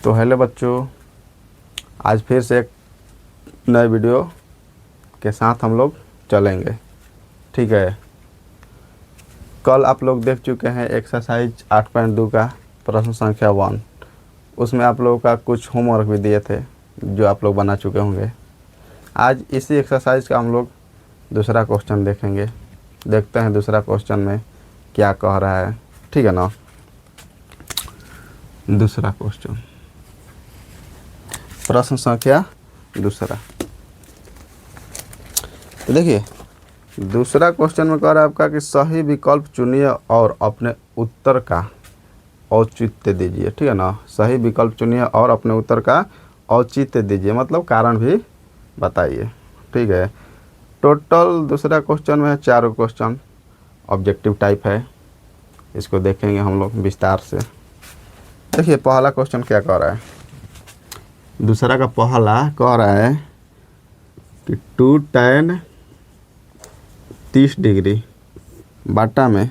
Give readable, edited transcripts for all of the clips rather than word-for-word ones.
तो हेलो बच्चों, आज फिर से एक नए वीडियो के साथ हम लोग चलेंगे। ठीक है, कल आप लोग देख चुके हैं एक्सरसाइज 8.2 का प्रश्न संख्या 1। उसमें आप लोगों का कुछ होमवर्क भी दिए थे जो आप लोग बना चुके होंगे। आज इसी एक्सरसाइज का हम लोग दूसरा क्वेश्चन देखेंगे। देखते हैं दूसरा क्वेश्चन में क्या कह रहा है। ठीक है ना। दूसरा क्वेश्चन, प्रश्न संख्या दूसरा। तो देखिए, दूसरा क्वेश्चन में कह रहा है आपका कि सही विकल्प चुनिए और अपने उत्तर का औचित्य दीजिए। ठीक है ना। सही विकल्प चुनिए और अपने उत्तर का औचित्य दीजिए, मतलब कारण भी बताइए। ठीक है। टोटल दूसरा क्वेश्चन में 4 क्वेश्चन ऑब्जेक्टिव टाइप है। इसको देखेंगे हम लोग विस्तार से। देखिए, पहला क्वेश्चन क्या कह रहा है। दूसरा का पहला कह रहा है कि 2 tan 30 डिग्री बाटा में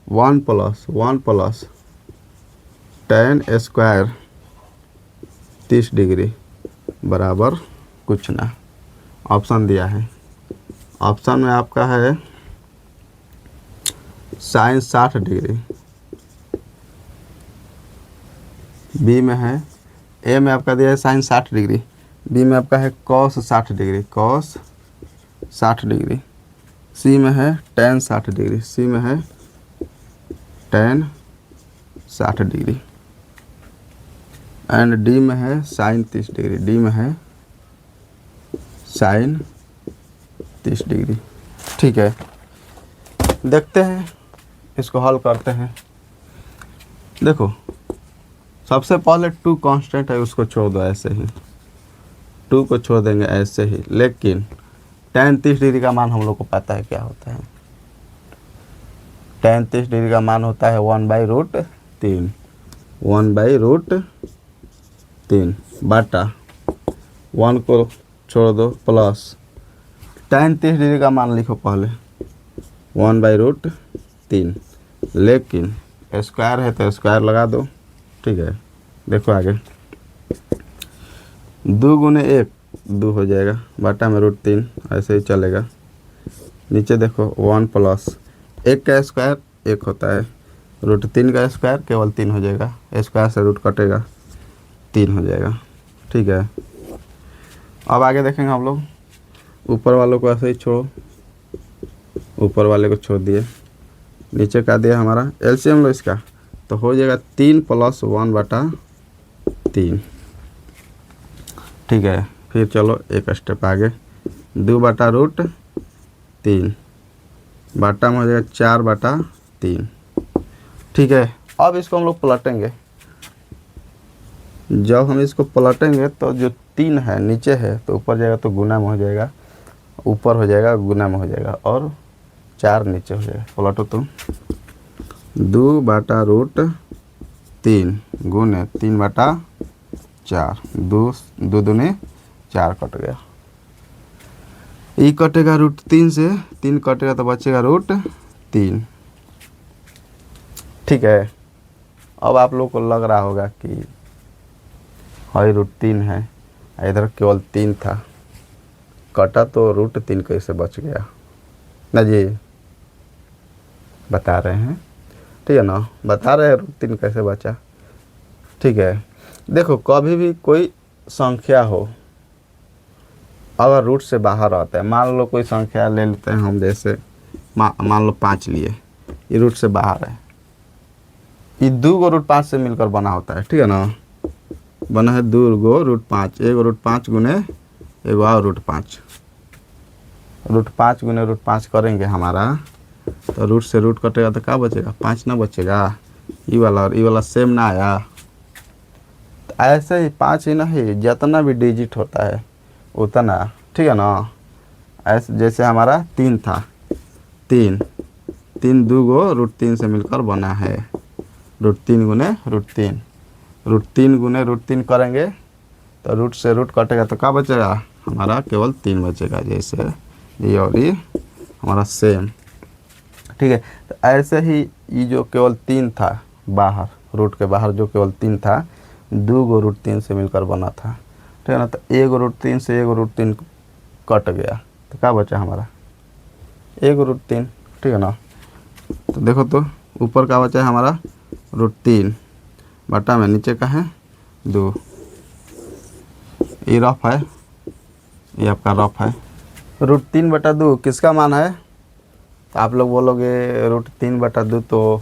1 प्लस tan स्क्वायर 30 डिग्री बराबर कुछ ना। ऑप्शन दिया है। ऑप्शन में आपका है साइन 60 डिग्री, बी में है, ए में आपका दिया है साइन 60 डिग्री, बी में आपका है कॉस 60 डिग्री, कॉस 60 डिग्री, सी में है tan 60 डिग्री, सी में है tan 60 डिग्री, एंड डी में है साइन 30 डिग्री, डी में है साइन 30 डिग्री। ठीक है, देखते हैं, इसको हल करते हैं। देखो, सबसे पहले 2 कांस्टेंट है, उसको छोड़ दो ऐसे ही, 2 को छोड़ देंगे ऐसे ही। लेकिन tan 30 डिग्री का मान हम लोग को पता है क्या होता है। tan 30 डिग्री का मान होता है 1/√3, 1/√3 बाटा 1 को छोड़ दो प्लस tan 30 डिग्री का मान लिखो पहले 1/√3, लेकिन स्क्वायर है तो स्क्वायर लगा दो। ठीक है, देखो आगे, 2 गुने 1 2 हो जाएगा, बाटा में √3, ऐसे ही चलेगा। नीचे देखो 1 प्लस 1 का स्क्वायर 1 होता है, √3 का स्क्वायर केवल 3 हो जाएगा, स्क्वायर से रूट कटेगा 3 हो जाएगा। ठीक है, अब आगे देखेंगे हम लोग। ऊपर वालों को ऐसे ही छोड़ो, ऊपर वाले को छोड़ दिए, नीचे का दिया हमारा एलसीएम लो इसका, तो हो जाएगा 3 + 1/3। ठीक है, फिर चलो एक स्टेप आगे, 2/√3 बाटा में हो जाएगा 4/3। ठीक है, अब इसको हम लोग पलटेंगे। जब हम इसको पलटेंगे तो जो 3 है नीचे है तो ऊपर जाएगा तो गुना में हो जाएगा, ऊपर हो जाएगा गुना में हो जाएगा, और 4 नीचे हो जाएगा। पलटो तो 2/√3 गुने 3/4, 2 दूने 4 कट गया। ये कटेगा √3 से, 3 कटेगा तो बचेगा √3। ठीक है, अब आप लोग को लग रहा होगा कि हाई √3 है, इधर केवल 3 था, कटा तो √3 कैसे बच गया ना जी। बता रहे हैं, ठीक है ना, बता रहे हैं √3 कैसे बचा। ठीक है, देखो, कभी भी कोई संख्या हो अगर रूट से बाहर आता है, मान लो कोई संख्या ले लेते हैं हम, जैसे मान लो 5 लिए, ये रूट से बाहर है, ये 2 को √5 से मिलकर बना होता है। ठीक है ना, बना है 2 को √5, 1 √5 गुने 1 और √5, √5 गुने √5 करेंगे हमारा, तो रूट से रूट कटेगा तो क्या बचेगा, 5 ना बचेगा। ये वाला और ये वाला सेम ना आया, तो ऐसे ही 5 ही नहीं, जितना भी डिजिट होता है उतना। ठीक है ना, ऐसे जैसे हमारा 3 था, 3 2 को √3 से मिलकर बना है, √3 गुने √3, √3 गुने √3 करेंगे तो रूट से रूट कटेगा तो क्या बचेगा हमारा, केवल 3 बचेगा। जैसे ये और ये हमारा सेम। ठीक है, तो ऐसे ही ये जो केवल 3 था बाहर, रूट के बाहर जो केवल 3 था, दो गो रूट 3 से मिलकर बना था, ठीक है ना। तो एक रूट 3 से एक रूट 3 कट गया, तो क्या बचा हमारा एक रूट 3, ठीक है ना। तो देखो तो ऊपर का बचा है हमारा रूट 3 बटा में नीचे का है 2। ये रफ है, ये आपका रफ है। रूट 3 बटा 2 किसका मान है? तो आप लोग बोलोगे रूट 3 बटा 2 तो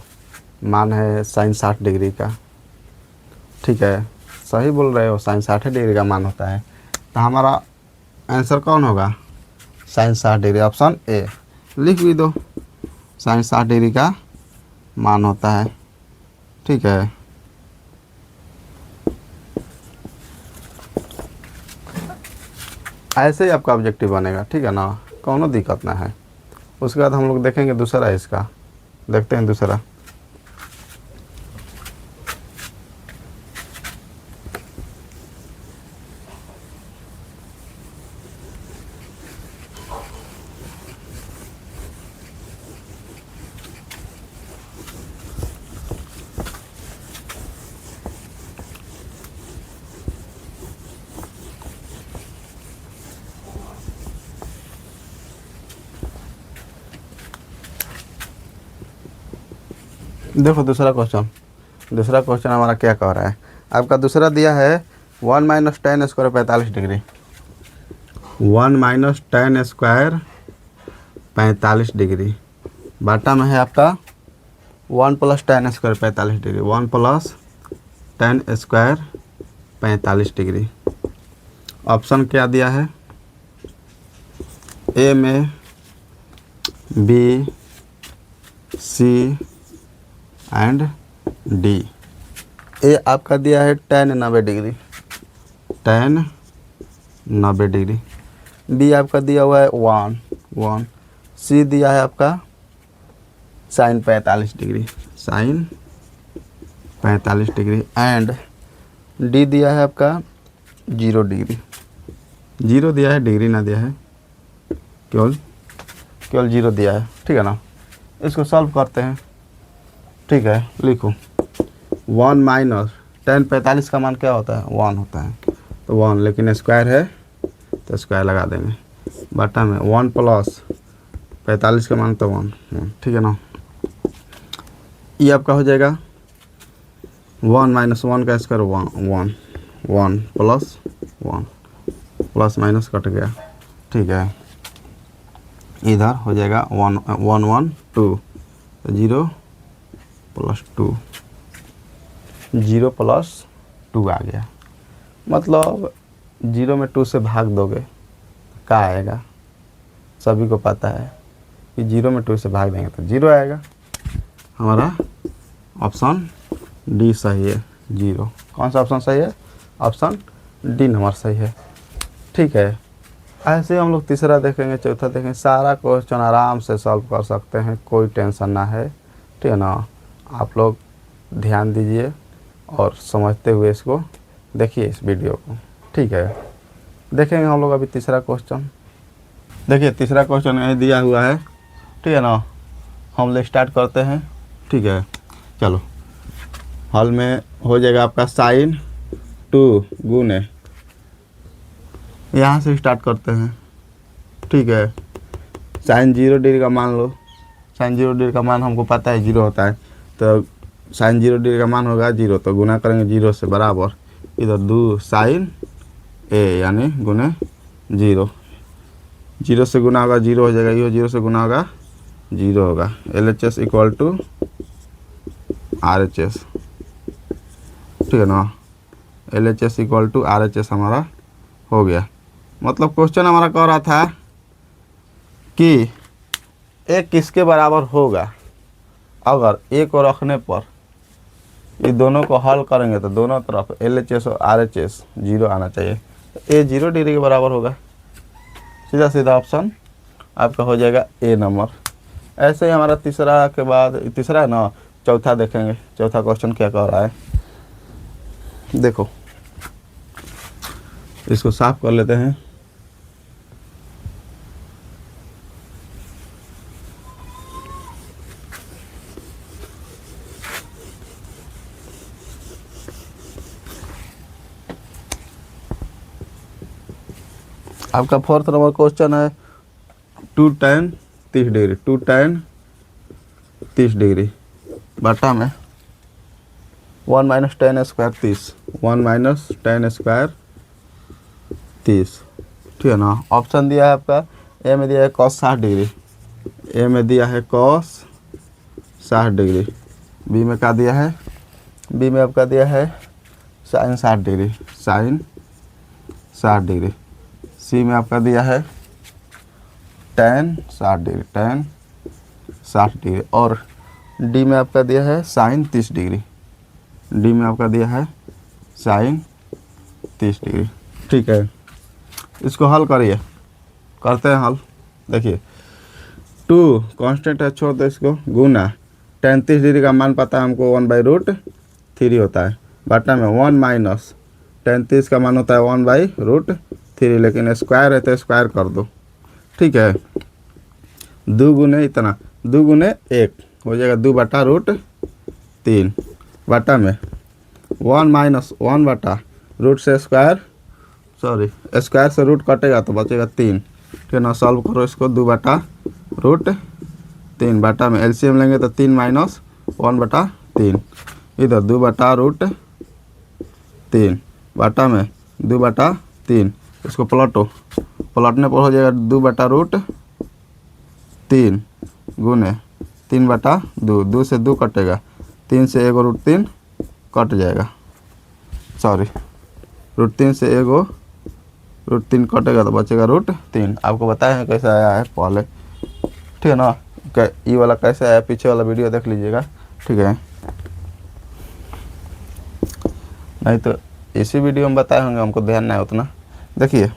मान है साइन 60 डिग्री का, ठीक है, सही बोल रहे हो, साइन 60 डिग्री का मान होता है। तो हमारा आंसर कौन होगा? Sine 60 degree, option A. लिख भी दो, साइन 60 डिग्री का मान होता है, ठीक है। ऐसे ही आपका ऑब्जेक्टिव बनेगा, ठीक है ना, कोनो दिक्कत ना है। उसके बाद हम लोग देखेंगे दूसरा इसका, देखते हैं दूसरा। देखो दूसरा क्वेश्चन हमारा क्या कह रहा है। आपका दूसरा दिया है 1 minus tan square 45 degree, 1 minus tan square 45 degree बाटा में है आपका 1 plus tan square 45 degree, 1 plus tan square 45 degree. Option क्या दिया है? ए में B, C and D. A आपका दिया है tan 90 degree, tan 90 degree. B आपका दिया हुआ है 1। सी दिया है आपका sine 45 degree, sine 45 degree. And D दिया है आपका 0 डिग्री, 0 दिया है, डिग्री ना दिया है, केवल 0 दिया है, ठीक है ना। इसको सॉल्व करते हैं, ठीक है। लिखो 1 माइनस टेन 45 का मान क्या होता है? 1 होता है, तो 1, लेकिन स्क्वायर है तो स्क्वायर लगा देंगे बटा में 1 प्लस 45 का मान तो 1, ठीक है ना। ये आपका हो जाएगा 1 माइनस 1 का square 1 plus 1, plus minus cut गया, ठीक है। इधर हो जाएगा 1 1 2, 0 प्लस 2, 0 प्लस 2 आ गया। मतलब 0 में 2 से भाग दोगे क्या आएगा? सभी को पता है कि 0 में 2 से भाग देंगे तो 0 आएगा। हमारा ऑप्शन डी सही है, 0। कौन सा ऑप्शन सही है? ऑप्शन डी नंबर सही है, ठीक है। ऐसे ही हम लोग तीसरा देखेंगे, चौथा देखेंगे, सारा क्वेश्चन आराम से सॉल्व कर सकते हैं, कोई टेंशन ना है, ठीक है ना। आप लोग ध्यान दीजिए और समझते हुए इसको देखिए इस वीडियो को, ठीक है। देखेंगे हम लोग अभी तीसरा क्वेश्चन। देखिए तीसरा क्वेश्चन यही दिया हुआ है, ठीक है ना। हम लोग स्टार्ट करते हैं, ठीक है। चलो हल में हो जाएगा आपका साइन 2 गुने, यहाँ से स्टार्ट करते हैं, ठीक है। साइन 0 डिग्री का मान लो, साइन 0 डिग्री का मान हमको पता है 0 होता है, तो साइन 0 डिग्री का मान होगा 0, तो गुना करेंगे 0 से बराबर इधर 2 साइन ए यानी गुने 0, 0 से गुना होगा 0 हो जाएगा, ये 0 से गुना होगा 0 होगा। LHS इक्वल टू RHS, ठीक है ना। LHS इक्वल टू RHS हमारा हो गया। मतलब क्वेश्चन हमारा कह रहा था कि ए किसके बराबर होगा अगर ए को रखने पर ये दोनों को हल करेंगे तो दोनों तरफ LHS और RHS 0 आना चाहिए, तो ए 0 डिग्री के बराबर होगा। सीधा सीधा ऑप्शन आपका हो जाएगा ए नंबर। ऐसे ही हमारा तीसरा के बाद, तीसरा है ना, चौथा देखेंगे। चौथा क्वेश्चन क्या कह रहा है, देखो इसको साफ कर लेते हैं। आपका फोर्थ नंबर क्वेश्चन है 2 tan 30 डिग्री, 2 tan 30 डिग्री बटा में 1 minus tan square 30, 1 minus tan square 30, ठीक है ना। ऑप्शन दिया है आपका, ए में दिया है cos 60 डिग्री, ए में दिया है cos 60 डिग्री, बी में क्या दिया है, बी में आपका दिया है sin 60 डिग्री, sin 60 डिग्री, सी में आपका दिया है tan 60 डिग्री, tan 60 डिग्री, और डी में आपका दिया है sin 30 डिग्री, डी में आपका दिया है sin 30 डिग्री, ठीक है। इसको हल करिए, करते हैं हल। देखिए 2 कांस्टेंट है, छोड़ दो इसको, गुना tan 30 डिग्री का मान पता है हमको 1/√3 होता है, बटा में 1 माइनस tan 30 का मान होता है 1/√3, लेकिन स्क्वायर है तो स्क्वायर कर दो, ठीक है। 2 गुने इतना, 2 गुने 1 हो जाएगा 2/√3, बटा में 1 माइनस 1 बटा रूट से स्क्वायर, सॉरी स्क्वायर से रूट कटेगा तो बचेगा 3, ठीक है ना। सॉल्व करो इसको, 2/√3 बटा में एलसीएम लेंगे तो 3 माइनस 1/3, इधर 2/√3 बटा में 2/3, इसको पलटो, पलटने पर हो जाएगा 2/√3 गुने 3/2, 2 से 2 कटेगा, 3 से 1 √3 कट जाएगा, सॉरी √3 से 1 √3 कटेगा तो बचेगा √3। आपको बताया है कैसे आया है पहले, ठीक है ना। ये वाला कैसे आया, पीछे वाला वीडियो देख लीजिएगा, ठीक है। नहीं तो इसी वीडियो में बताए होंगे, हमको ध्यान नहीं उतना। देखिए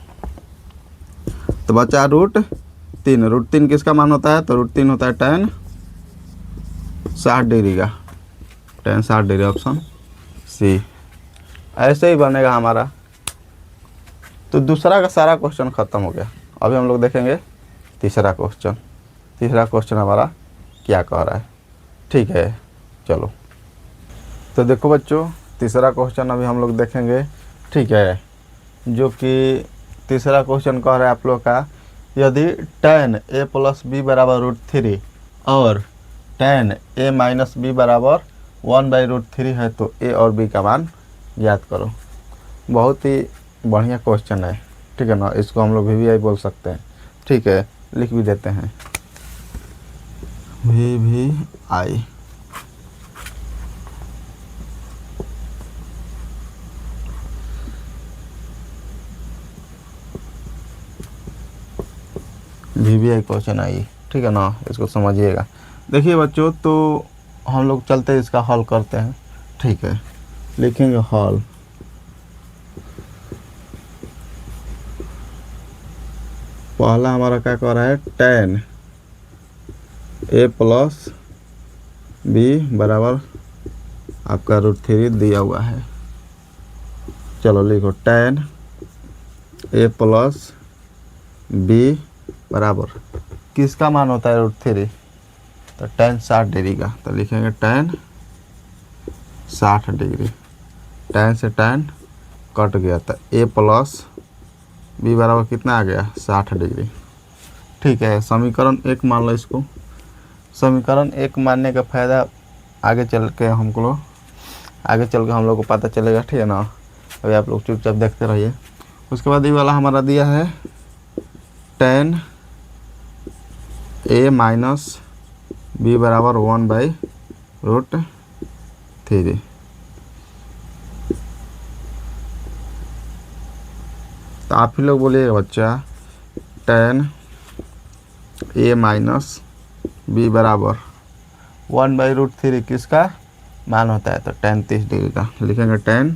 तो बचा √3, √3 किसका मान होता है, तो √3 होता है tan 60 डिग्री का, tan 60 डिग्री, ऑप्शन सी। ऐसे ही बनेगा हमारा। तो दूसरा का सारा क्वेश्चन खत्म हो गया। अभी हम लोग देखेंगे तीसरा क्वेश्चन। तीसरा क्वेश्चन हमारा क्या कह रहा है, ठीक है। चलो तो देखो बच्चों, तीसरा क्वेश्चन अभी हम लोग देखेंगे, ठीक है। जो कि तीसरा क्वेश्चन कह रहा है आप लोग का, यदि tan a + b = √3 और tan a - b = 1/√3 है तो a और b का मान याद करो। बहुत ही बढ़िया क्वेश्चन है, ठीक है ना। इसको हम लोग VVI बोल सकते हैं, ठीक है। लिख भी देते हैं VVI। VVI क्वेश्चन आई, ठीक है ना। इसको समझिएगा। देखिए बच्चों, तो हम लोग चलते इसका हल करते हैं, ठीक है। लिखेंगे हल, पहला हमारा क्या कह रहा है, tan a + b बराबर आपका √3 दिया हुआ है। चलो लिखो tan a + b बराबर किसका मान होता है √3, तो tan 60 डिग्री का। तो लिखेंगे tan 60 डिग्री, tan से tan कट गया, तो a + b बराबर कितना आ गया, 60 डिग्री, ठीक है। समीकरण 1 मान लो इसको। समीकरण 1 मानने का फ़ायदा आगे चल के हम लोग को पता चलेगा, ठीक है ना। अभी आप लोग चुपचाप देखते रहिए। उसके बाद ये वाला हमारा दिया है tan a - b बराबर 1/√3। तो आप ही लोग बोलिएगा बच्चा, tan a - b बराबर 1/√3 किसका मान होता है, तो tan 30 डिग्री का। लिखेंगे tan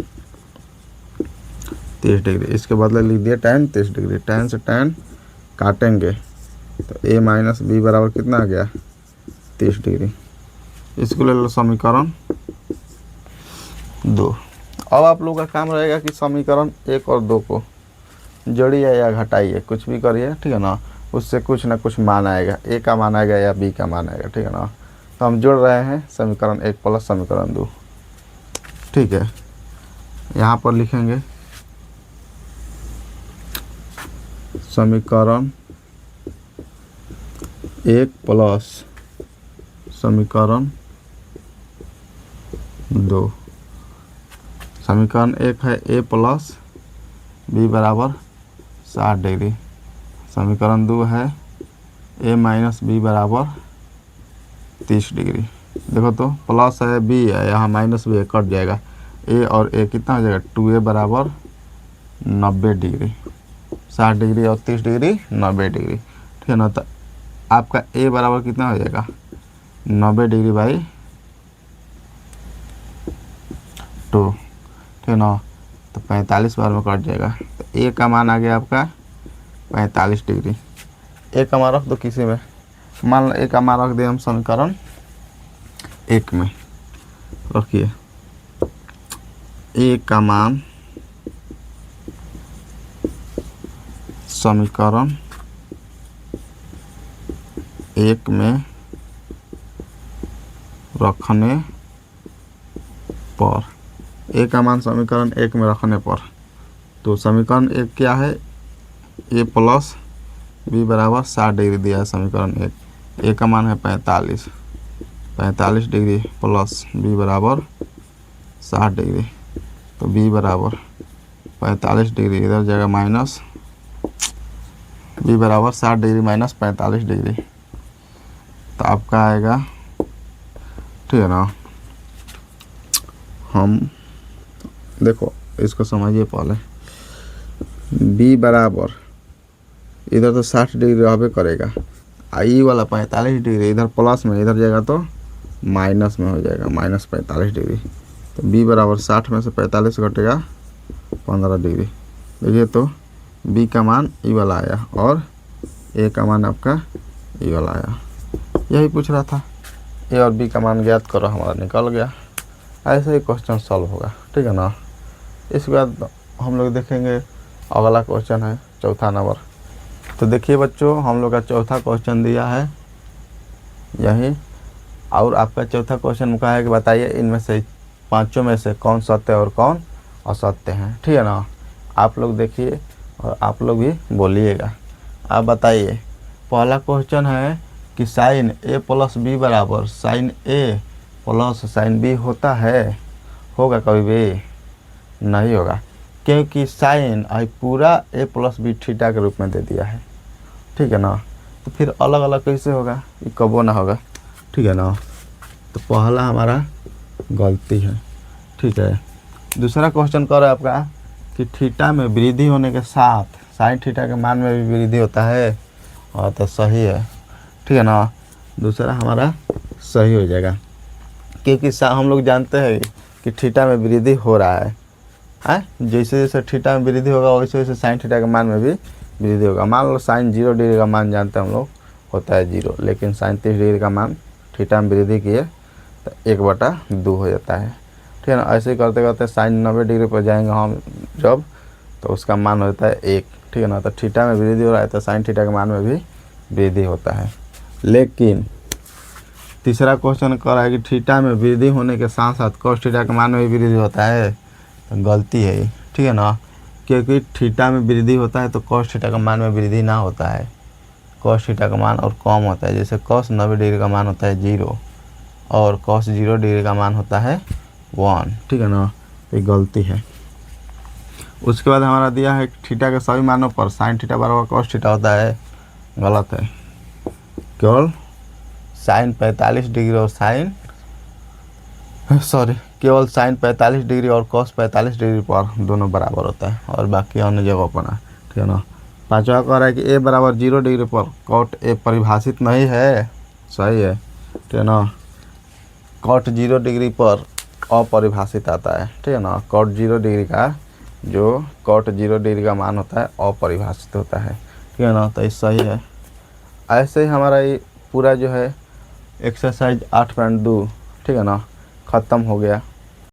30 डिग्री, इसके बदले लिख दिया tan 30 डिग्री। tan से tan काटेंगे तो a - b बराबर कितना आ गया, 30 डिग्री। इसको ले लो समीकरण 2। अब आप लोगों का काम रहेगा कि समीकरण 1 और 2 को जोड़िए या घटाइए, कुछ भी करिए, ठीक है ना। उससे कुछ ना कुछ मान आएगा, a का मान आएगा या b का मान आएगा, ठीक है ना। तो हम जोड़ रहे हैं समीकरण 1 + समीकरण 2, ठीक है। यहाँ पर लिखेंगे समीकरण 1 प्लस समीकरण 2। समीकरण 1 है a प्लस b बराबर 60 डिग्री। समीकरण 2 है a माइनस b बराबर 30 डिग्री। देखो तो प्लस है b है, यहाँ माइनस b है, कट जाएगा। a और a कितना हो जाएगा 2a बराबर 90 डिग्री। 60 डिग्री और 30 डिग्री 90 डिग्री, ठीक है ना। तो आपका a बराबर कितना हो जाएगा 90 डिग्री बाई 2, ठीक है ना। तो 45 बार में कट जाएगा। तो a का मान आ गया आपका 45 डिग्री। a का मान रख दो किसी में, मान लो a का मान रख दिए हम समीकरण 1 में। रखिए a का मान समीकरण 1 में रखने पर, a का मान समीकरण 1 में रखने पर, तो समीकरण 1 क्या है a प्लस b बराबर 60 डिग्री दिया है समीकरण 1। a का मान है 45 डिग्री प्लस b बराबर 60 डिग्री। तो b बराबर 45 डिग्री, इधर जाएगा माइनस, b बराबर 60 डिग्री माइनस 45 डिग्री। तो आपका आएगा, ठीक है ना। हम देखो इसको समझिए पहले, b बराबर इधर तो 60 डिग्री रहबे करेगा, आई वाला 45 डिग्री इधर प्लस में, इधर जाएगा तो माइनस में हो जाएगा, माइनस 45 डिग्री। तो b बराबर 60 में से 45 घटेगा 15 डिग्री। देखिए तो b का मान ई वाला आया और a का मान आपका ई वाला आया। यही पूछ रहा था, a और b का मान ज्ञात करो, हमारा निकल गया। ऐसे ही क्वेश्चन सॉल्व होगा, ठीक है ना। इसके बाद हम लोग देखेंगे अगला क्वेश्चन है चौथा नंबर। तो देखिए बच्चों, हम लोग का चौथा क्वेश्चन दिया है यही, और आपका चौथा क्वेश्चन में कहा है कि बताइए इनमें से पांचों में से कौन सत्य और कौन असत्य हैं, ठीक है ना। आप लोग देखिए और आप लोग भी बोलिएगा। आप बताइए, पहला क्वेश्चन है कि साइन a प्लस बी बराबर sine a plus sine b होता है, होगा कभी भी नहीं होगा, क्योंकि साइन आई पूरा a प्लस बी थीटा के रूप में दे दिया है, ठीक है ना। तो फिर अलग अलग कैसे होगा, ये कबो ना होगा, ठीक है ना। तो पहला हमारा गलती है, ठीक है। दूसरा क्वेश्चन कर रहा है आपका कि थीटा में वृद्धि होने के साथ साइन थीटा के मान में भी वृद्धि होता है, और तो सही है, ठीक है ना। दूसरा हमारा सही हो जाएगा, क्योंकि हम लोग जानते हैं कि थीटा में वृद्धि हो रहा है, जैसे जैसे थीटा में वृद्धि होगा वैसे वैसे साइन थीटा के मान में भी वृद्धि होगा। मान लो साइन 0 डिग्री का मान जानते हैं हम लोग होता है 0, लेकिन साइन 30 डिग्री का मान थीटा में वृद्धि किए तो 1/2 हो जाता है, ठीक है ना। ऐसे ही करते करते साइन 90 डिग्री पर जाएंगे हम जब, तो उसका मान होता है 1, ठीक है ना। तो थीटा में वृद्धि हो रहा है तो साइन थीटा के मान में भी वृद्धि होता है। लेकिन तीसरा क्वेश्चन कर रहा है कि थीटा में वृद्धि होने के साथ साथ कॉस थीटा के मान में भी वृद्धि होता है, तो गलती है ये, ठीक है ना। क्योंकि थीटा में वृद्धि होता है तो कॉस थीटा का मान में वृद्धि ना होता है, कॉस थीटा का मान और कम होता है। जैसे कॉस 90 डिग्री का मान होता है 0 और कॉस 0 डिग्री का मान होता है 1, ठीक है ना। ये गलती है। उसके बाद हमारा दिया है थीटा के सभी मानों पर साइन थीटा बराबर कॉस थीटा होता है, गलत है। केवल साइन 45 डिग्री और केवल साइन 45 डिग्री और कॉस 45 डिग्री पर दोनों बराबर होता है, और बाकी अन्य जगह पर ना, ठीक है ना। पांचवा कह रहा है कि a बराबर 0 डिग्री पर कॉट a परिभाषित नहीं है, सही है, ठीक है ना। कॉट 0 डिग्री पर अपरिभाषित आता है, ठीक है ना। कॉट 0 डिग्री का जो कॉट 0 डिग्री का मान होता है अपरिभाषित होता है, ठीक है ना। तो ये सही है। ऐसे ही हमारा ये पूरा जो है एक्सरसाइज 8.2, ठीक है ना, ख़त्म हो गया।